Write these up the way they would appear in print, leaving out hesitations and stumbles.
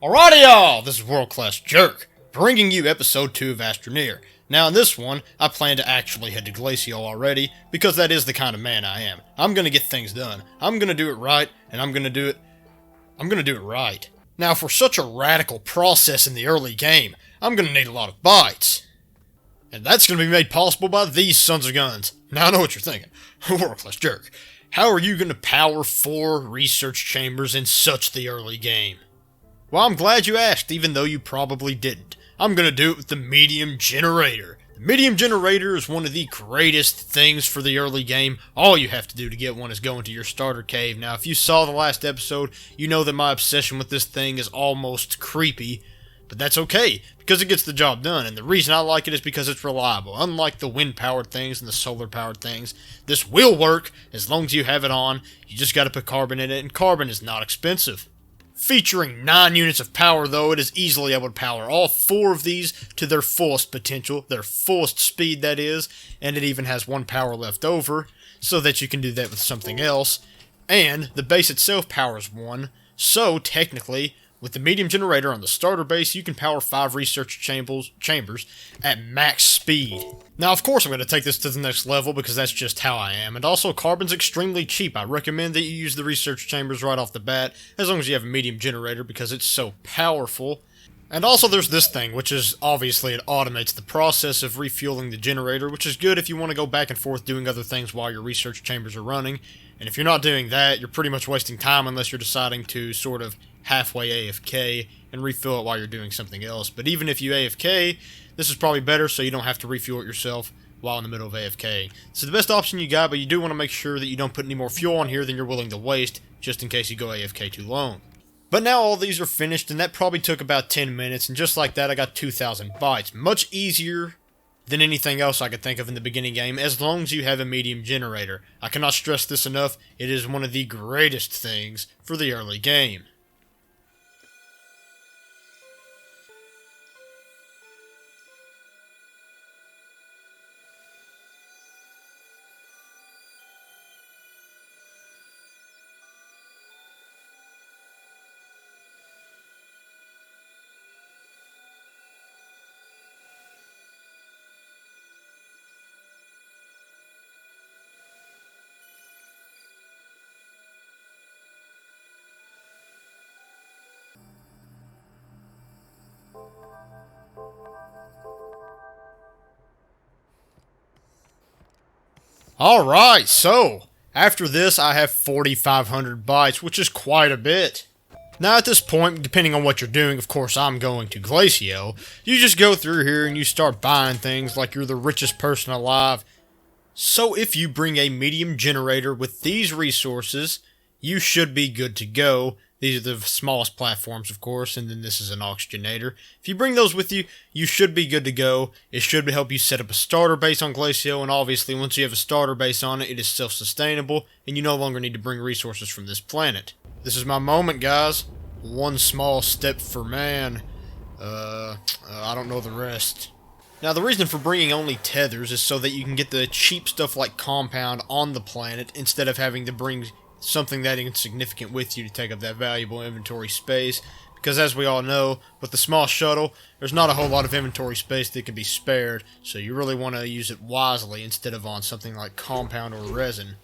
Alrighty y'all, this is World Class Jerk, bringing you episode 2 of Astroneer. Now in this one, I plan to actually head to Glacio already, because that is the kind of man I am. I'm gonna get things done. I'm gonna do it right, and I'm gonna do it right. Now for such a radical process in the early game, I'm gonna need a lot of bytes. And that's gonna be made possible by these sons of guns. Now I know what you're thinking. World Class Jerk, how are you gonna power 4 research chambers in such the early game? Well, I'm glad you asked, even though you probably didn't. I'm gonna do it with the medium generator. The medium generator is one of the greatest things for the early game. All you have to do to get one is go into your starter cave. Now, if you saw the last episode, you know that my obsession with this thing is almost creepy. But that's okay, because it gets the job done, and the reason I like it is because it's reliable. Unlike the wind-powered things and the solar-powered things, this will work as long as you have it on. You just gotta put carbon in it, and carbon is not expensive. Featuring 9 units of power though, it is easily able to power all 4 of these to their fullest potential, their fullest speed that is, and it even has 1 power left over, so that you can do that with something else. And the base itself powers 1, so technically, with the medium generator on the starter base, you can power 5 research chambers at max speed. Now, of course, I'm going to take this to the next level because that's just how I am. And also, carbon's extremely cheap. I recommend that you use the research chambers right off the bat, as long as you have a medium generator because it's so powerful. And also, there's this thing, which is obviously it automates the process of refueling the generator, which is good if you want to go back and forth doing other things while your research chambers are running. And if you're not doing that, you're pretty much wasting time unless you're deciding to sort of halfway AFK and refill it while you're doing something else. But even if you AFK, this is probably better so you don't have to refuel it yourself while in the middle of AFK. It's the best option you got, but you do want to make sure that you don't put any more fuel on here than you're willing to waste, just in case you go AFK too long. But now all these are finished, and that probably took about 10 minutes, and just like that I got 2,000 bytes. Much easier than anything else I could think of in the beginning game, as long as you have a medium generator. I cannot stress this enough, it is one of the greatest things for the early game. Alright, so, after this I have 4,500 bytes, which is quite a bit. Now at this point, depending on what you're doing, of course I'm going to Glacio, you just go through here and you start buying things like you're the richest person alive. So if you bring a medium generator with these resources, you should be good to go. These are the smallest platforms, of course, and then this is an oxygenator. If you bring those with you, you should be good to go. It should help you set up a starter base on Glacio, and obviously once you have a starter base on it, it is self-sustainable, and you no longer need to bring resources from this planet. This is my moment, guys. One small step for man. I don't know the rest. Now, the reason for bringing only tethers is so that you can get the cheap stuff like compound on the planet, instead of having to bring something that insignificant with you to take up that valuable inventory space, because as we all know, with the small shuttle, there's not a whole lot of inventory space that can be spared, so you really want to use it wisely instead of on something like compound or resin.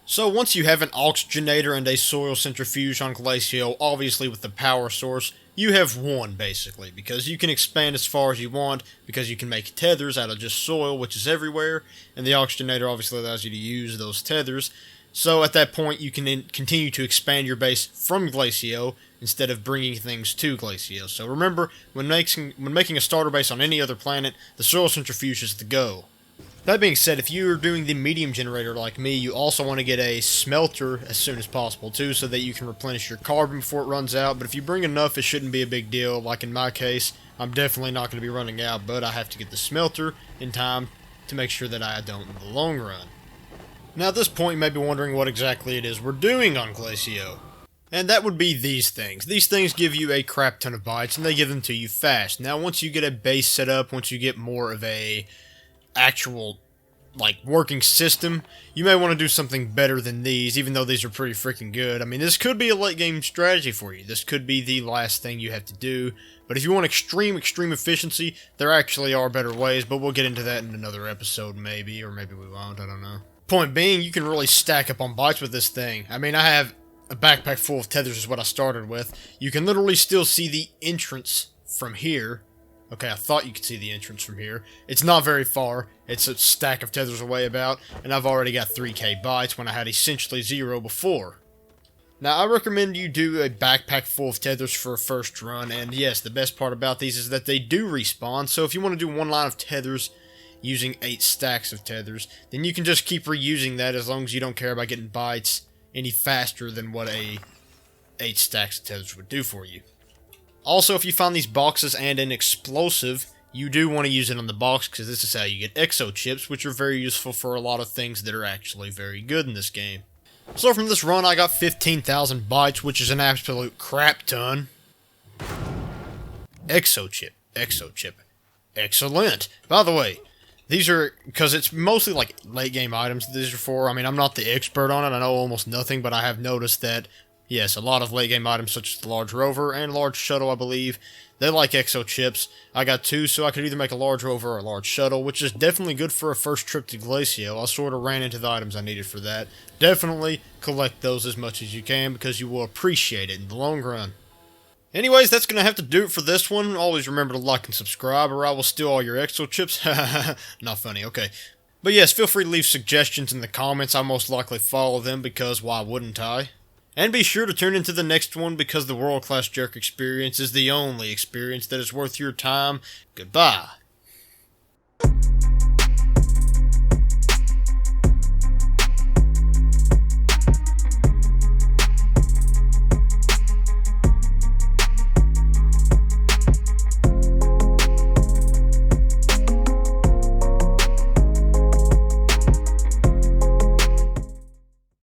So once you have an oxygenator and a soil centrifuge on Glacio, obviously with the power source, you have one basically, because you can expand as far as you want, because you can make tethers out of just soil, which is everywhere, and the oxygenator obviously allows you to use those tethers. So at that point, you can continue to expand your base from Glacio instead of bringing things to Glacio. So remember, when making a starter base on any other planet, the soil centrifuge is the go. That being said, if you're doing the medium generator like me, you also want to get a smelter as soon as possible too, so that you can replenish your carbon before it runs out. But if you bring enough, it shouldn't be a big deal. Like in my case, I'm definitely not going to be running out, but I have to get the smelter in time to make sure that I don't in the long run. Now at this point you may be wondering what exactly it is we're doing on Glacio. And that would be these things. These things give you a crap ton of bytes, and they give them to you fast. Now once you get a base set up, once you get more of a actual like working system, you may want to do something better than these, even though these are pretty freaking good. I mean, this could be a late game strategy for you. This could be the last thing you have to do. But if you want extreme efficiency, there actually are better ways, but we'll get into that in another episode maybe, or maybe we won't, I don't know. Point being, you can really stack up on bytes with this thing. I mean, I have a backpack full of tethers is what I started with. You can literally still see the entrance from here. Okay, I thought you could see the entrance from here. It's not very far. It's a stack of tethers away about, and I've already got 3k bytes when I had essentially 0 before. Now, I recommend you do a backpack full of tethers for a first run, and yes, the best part about these is that they do respawn, so if you want to do one line of tethers using 8 stacks of tethers, then you can just keep reusing that as long as you don't care about getting bytes any faster than what a 8 stacks of tethers would do for you. Also, if you find these boxes and an explosive, you do want to use it on the box, because this is how you get exo chips, which are very useful for a lot of things that are actually very good in this game. So from this run, I got 15,000 bytes, which is an absolute crap ton. Exo chip. Excellent. By the way, these are, because it's mostly like late game items these are for. I mean, I'm not the expert on it, I know almost nothing, but I have noticed that, yes, a lot of late game items such as the large rover and large shuttle, I believe, they like exo chips. I got 2, so I could either make a large rover or a large shuttle, which is definitely good for a first trip to Glacio. I sort of ran into the items I needed for that. Definitely collect those as much as you can, because you will appreciate it in the long run. Anyways, that's going to have to do it for this one. Always remember to like and subscribe, or I will steal all your exo chips. Not funny, okay. But yes, feel free to leave suggestions in the comments. I'll most likely follow them, because why wouldn't I? And be sure to tune into the next one, because the World Class Jerk experience is the only experience that is worth your time. Goodbye.